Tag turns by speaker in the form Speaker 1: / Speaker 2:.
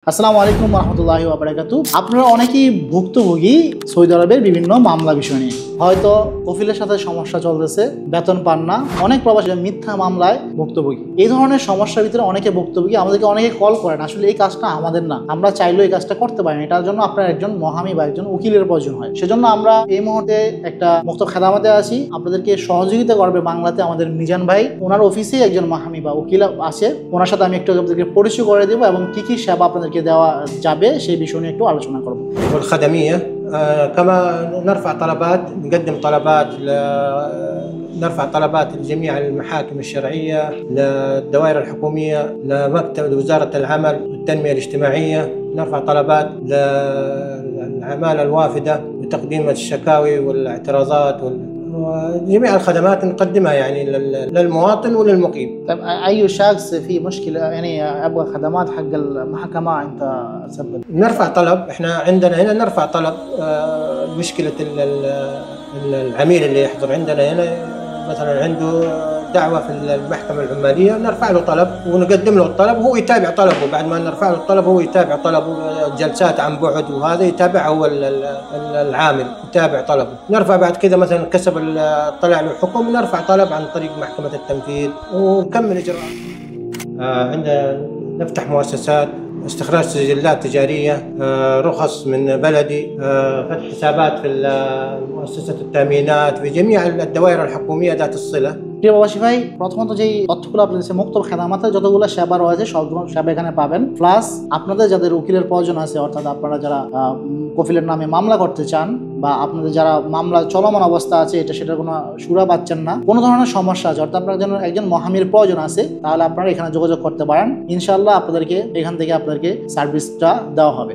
Speaker 1: আসসালামু আলাইকুম রহমতুল্লাহি ওয়া বারাকাতুহু। আপনারা অনেকেই ভুক্তভোগী সৌদি আরবের বিভিন্ন মামলা বিষয় নিয়ে। হয়তো কফিলের সাথে সমস্যা চলতেছে, বেতন পান না, অনেক প্রবাসী মিথ্যা মামলায় ভুক্তভোগী। এই ধরনের সমস্যার ভিতরে অনেকে ভুক্তভোগী, আমাদেরকে অনেকে কল করেন, আসলে এই কাজটা আমাদের না, আমরা চাইলেও এই কাজটা করতে পারি না, এটার জন্য আপনার একজন মহামি বা একজন উকিলের প্রয়োজন হয়। সেজন্য আমরা এই মুহূর্তে একটা মুক্ত খেদামতে আছি, আপনাদেরকে সহযোগিতা করবে বাংলাতে আমাদের মিজান ভাই। ওনার অফিসে একজন মহামি বা উকিল আছে, ওনার সাথে আমি একটু আপনাদেরকে পরিচয় করে দেবো এবং কি কি সেবা আপনাদেরকে দেওয়া যাবে সেই বিষয় নিয়ে একটু আলোচনা করব।
Speaker 2: والخدمية كما نرفع طلبات، نقدم طلبات نرفع طلبات لجميع المحاكم الشرعية، للدوائر الحكومية، لمكتب وزارة العمل والتنمية الاجتماعية. نرفع طلبات للعمالة الوافدة لتقديم الشكاوي والاعتراضات وجميع الخدمات نقدمها يعني للمواطن وللمقيم.
Speaker 1: طيب اي شخص في مشكله يعني ابغى خدمات حق المحكمه انت سبب؟
Speaker 2: نرفع طلب، احنا عندنا هنا نرفع طلب مشكلة العميل اللي يحضر عندنا هنا مثلا عنده دعوة في المحكمة العمالية، نرفع له طلب ونقدم له الطلب وهو يتابع طلبه. بعد ما نرفع له الطلب هو يتابع طلبه، جلسات عن بعد وهذا يتابع هو العامل يتابع طلبه. نرفع بعد كذا مثلا كسب طلع له حكم، نرفع طلب عن طريق محكمة التنفيذ ونكمل إجراءات. عندنا نفتح مؤسسات، استخراج سجلات تجارية، رخص من بلدي، فتح حسابات في مؤسسة التأمينات في جميع الدوائر الحكومية ذات الصلة.
Speaker 1: প্রিয় প্রবাসী ভাই, প্রথমত যেই তথ্যগুলো আপনাদের মুক্ত খেদামাতে যতগুলো সেবা রয়েছে সবগুলো সেবা এখানে পাবেন। প্লাস আপনাদের যাদের উকিলের প্রয়োজন আছে, অর্থাৎ আপনারা যারা কফিলের নামে মামলা করতে চান বা আপনাদের যারা মামলা চলমান অবস্থা আছে, সেটার কোনো সুরা পাচ্ছেন না, কোনো ধরনের সমস্যা আছে, অর্থাৎ আপনার জন্য একজন মহামির প্রয়োজন আছে, তাহলে আপনারা এখানে যোগাযোগ করতে পারেন। ইনশাআল্লাহ আপনাদেরকে এখান থেকে আপনাদেরকে সার্ভিসটা দেওয়া হবে।